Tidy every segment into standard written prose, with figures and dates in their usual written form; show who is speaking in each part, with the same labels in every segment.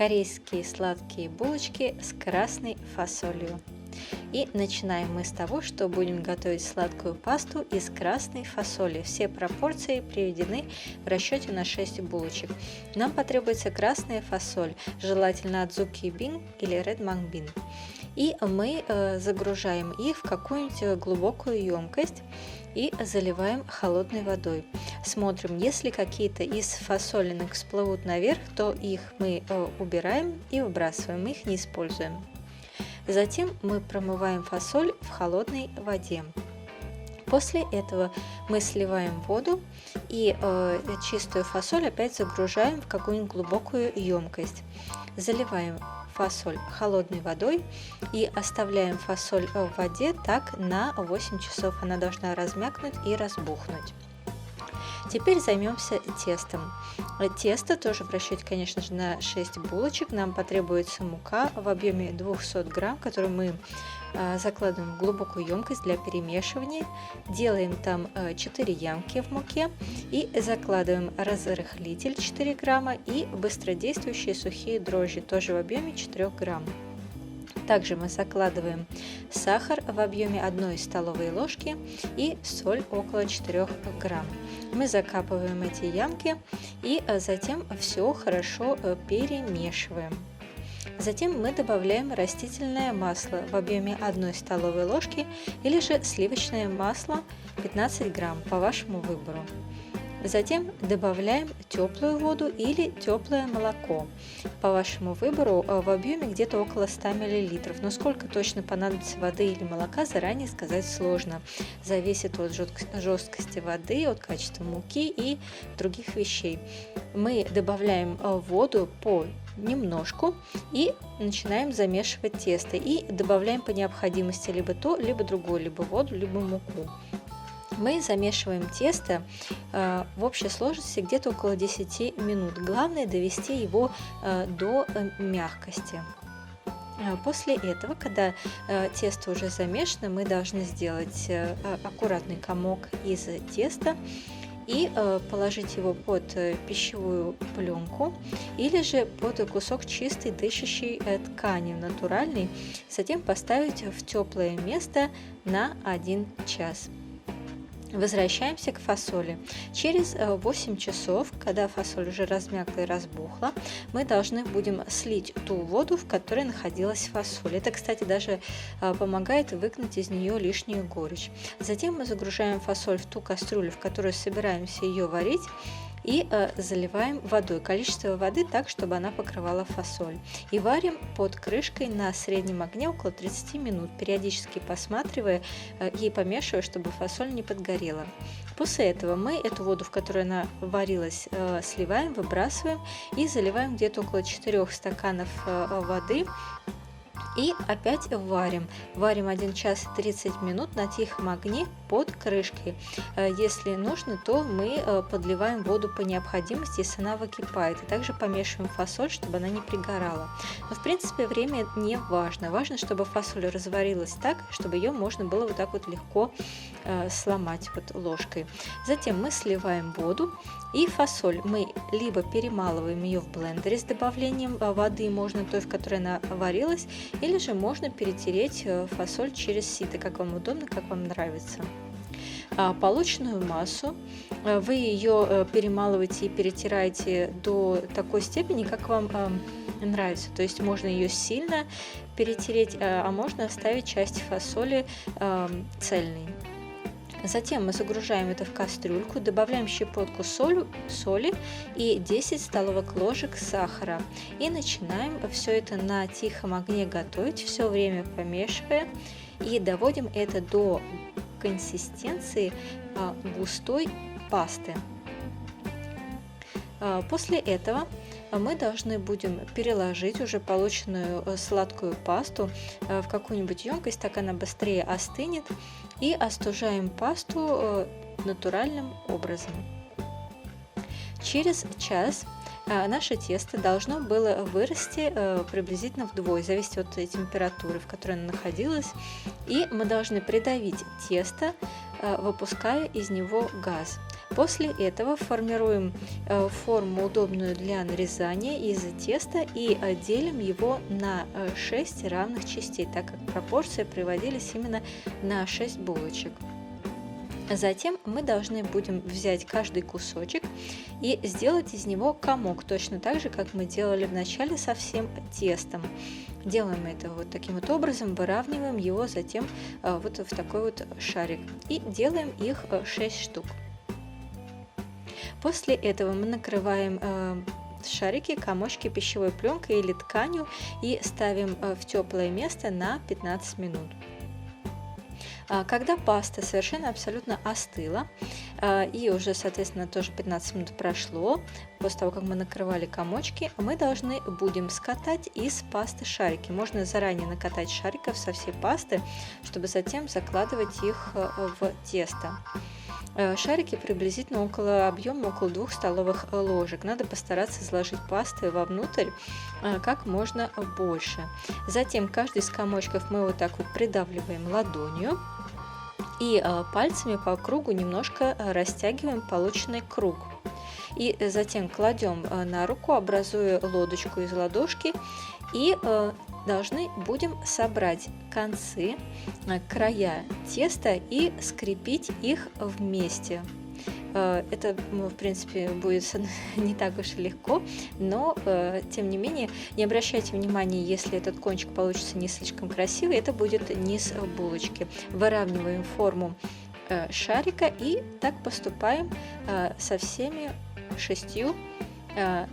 Speaker 1: корейские сладкие булочки с красной фасолью. И начинаем мы с того, что будем готовить сладкую пасту из красной фасоли. Все пропорции приведены в расчете на 6 булочек. Нам потребуется красная фасоль, желательно Adzuki Bean или Red Mung Bean. И мы загружаем их в какую-нибудь глубокую емкость и заливаем холодной водой. Смотрим, если какие-то из фасолинок всплывут наверх, то их мы убираем и выбрасываем, их не используем. Затем мы промываем фасоль в холодной воде. После этого мы сливаем воду и чистую фасоль опять загружаем в какую-нибудь глубокую емкость. Заливаем фасоль холодной водой и оставляем фасоль в воде так на 8 часов. Она должна размякнуть и разбухнуть. Теперь займемся тестом. Тесто тоже в расчете, конечно же, на 6 булочек. Нам потребуется мука в объеме 200 грамм, которую мы закладываем в глубокую емкость для перемешивания. Делаем там 4 ямки в муке и закладываем разрыхлитель 4 грамма и быстродействующие сухие дрожжи тоже в объеме 4 грамм. Также мы закладываем сахар в объеме 1 столовой ложки и соль около 4 грамм. Мы закапываем эти ямки и затем все хорошо перемешиваем. Затем мы добавляем растительное масло в объеме 1 столовой ложки или же сливочное масло 15 грамм по вашему выбору. Затем добавляем теплую воду или теплое молоко по вашему выбору в объеме где-то около 100 мл. Но сколько точно понадобится воды или молока, заранее сказать сложно. Зависит от жесткости воды, от качества муки и других вещей. Мы добавляем воду по немножку и начинаем замешивать тесто. И добавляем по необходимости либо то, либо другое, либо воду, либо муку. Мы замешиваем тесто в общей сложности где-то около 10 минут. Главное довести его до мягкости. После этого, когда тесто уже замешано, мы должны сделать аккуратный комок из теста и положить его под пищевую пленку или же под кусок чистой дышащей ткани натуральной, затем поставить в теплое место на 1 час. Возвращаемся к фасоли. Через 8 часов, когда фасоль уже размякла и разбухла, мы должны будем слить ту воду, в которой находилась фасоль. Это, кстати, даже помогает выгнать из нее лишнюю горечь. Затем мы загружаем фасоль в ту кастрюлю, в которой собираемся ее варить, и заливаем водой. Количество воды так, чтобы она покрывала фасоль. И варим под крышкой на среднем огне около 30 минут, периодически посматривая и помешивая, чтобы фасоль не подгорела. После этого мы эту воду, в которой она варилась, сливаем, выбрасываем и заливаем где-то около 4 стаканов воды. И опять варим. Варим 1 час и 30 минут на тихом огне под крышкой. Если нужно, то мы подливаем воду по необходимости, если она выкипает. И также помешиваем фасоль, чтобы она не пригорала. Но в принципе время не важно. Важно, чтобы фасоль разварилась так, чтобы ее можно было вот так вот легко сломать вот ложкой. Затем мы сливаем воду. И фасоль мы либо перемалываем ее в блендере с добавлением воды, можно той, в которой она варилась, или же можно перетереть фасоль через сито, как вам удобно, как вам нравится. Полученную массу вы ее перемалываете и перетираете до такой степени, как вам нравится. То есть можно ее сильно перетереть, а можно оставить часть фасоли цельной. Затем мы загружаем это в кастрюльку, добавляем щепотку соли и 10 столовых ложек сахара. И начинаем все это на тихом огне готовить, все время помешивая. И доводим это до консистенции густой пасты. После этого мы должны будем переложить уже полученную сладкую пасту в какую-нибудь емкость, так она быстрее остынет, и остужаем пасту натуральным образом. Через час наше тесто должно было вырасти приблизительно вдвое, зависит от температуры, в которой оно находилось, и мы должны придавить тесто, выпуская из него газ. После этого формируем форму, удобную для нарезания из теста, и делим его на 6 равных частей, так как пропорции приводились именно на 6 булочек. Затем мы должны будем взять каждый кусочек и сделать из него комок, точно так же, как мы делали в начале со всем тестом. Делаем это вот таким вот образом, выравниваем его затем вот в такой вот шарик и делаем их 6 штук. После этого мы накрываем шарики, комочки пищевой пленкой или тканью и ставим в теплое место на 15 минут. Когда паста совершенно абсолютно остыла, и уже, соответственно, тоже 15 минут прошло, после того, как мы накрывали комочки, мы должны будем скатать из пасты шарики. Можно заранее накатать шариков со всей пасты, чтобы затем закладывать их в тесто. Шарики приблизительно объем около 2 столовых ложек. Надо постараться заложить пасты вовнутрь как можно больше. Затем каждый из комочков мы вот так вот придавливаем ладонью и пальцами по кругу немножко растягиваем полученный круг. И затем кладем на руку, образуя лодочку из ладошки, и должны будем собрать концы, края теста и скрепить их вместе. Это, в принципе, будет не так уж и легко, но, тем не менее, не обращайте внимания, если этот кончик получится не слишком красивый, это будет низ булочки. Выравниваем форму шарика и так поступаем со всеми 6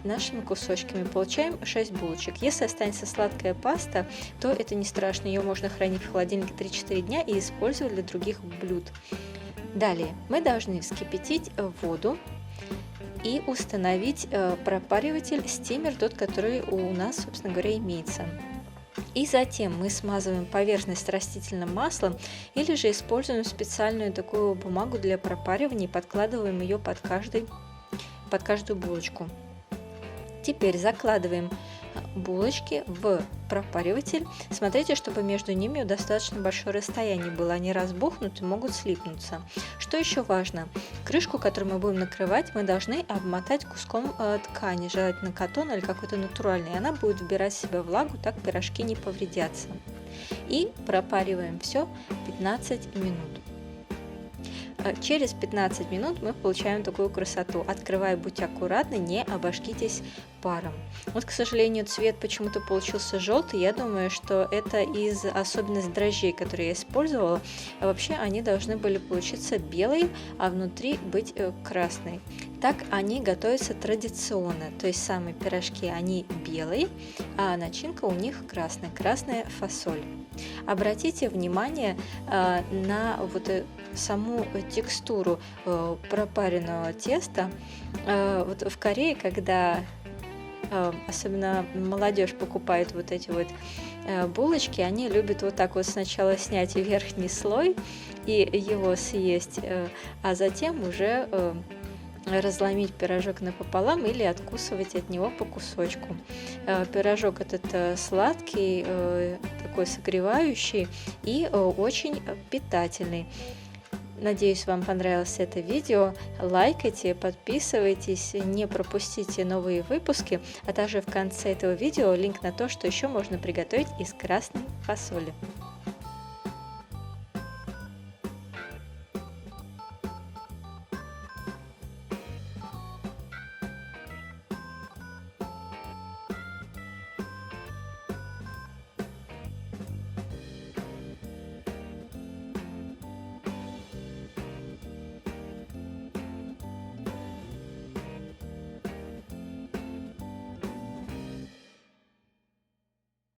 Speaker 1: нашими кусочками. Получаем 6 булочек. Если останется сладкая паста, то это не страшно, ее можно хранить в холодильнике 3-4 дня и использовать для других блюд. Далее мы должны вскипятить воду и установить пропариватель, стимер, тот, который у нас, собственно говоря, имеется. И затем мы смазываем поверхность растительным маслом или же используем специальную такую бумагу для пропаривания и подкладываем ее под каждую булочку. Теперь закладываем булочки в пропариватель. Смотрите, чтобы между ними достаточно большое расстояние было, они разбухнут и могут слипнуться. Что еще важно? Крышку, которую мы будем накрывать, мы должны обмотать куском ткани, желательно катон или какой-то натуральный. Она будет вбирать в себя влагу, так пирожки не повредятся. И пропариваем все 15 минут. Через 15 минут мы получаем такую красоту. Открывая, будьте аккуратны, не обожгитесь паром. Вот, к сожалению, цвет почему-то получился желтый. Я думаю, что это из особенностей дрожжей, которые я использовала. А вообще они должны были получиться белые, а внутри быть красные. Так они готовятся традиционно, то есть сами пирожки они белые, а начинка у них красная фасоль. Обратите внимание на вот саму текстуру пропаренного теста. Вот в Корее, когда особенно молодежь покупает вот эти вот булочки, они любят вот так вот сначала снять верхний слой и его съесть, а затем уже разломить пирожок напополам или откусывать от него по кусочку. Пирожок этот сладкий, такой согревающий и очень питательный. Надеюсь, вам понравилось это видео. Лайкайте, подписывайтесь, не пропустите новые выпуски, а также в конце этого видео линк на то, что еще можно приготовить из красной фасоли.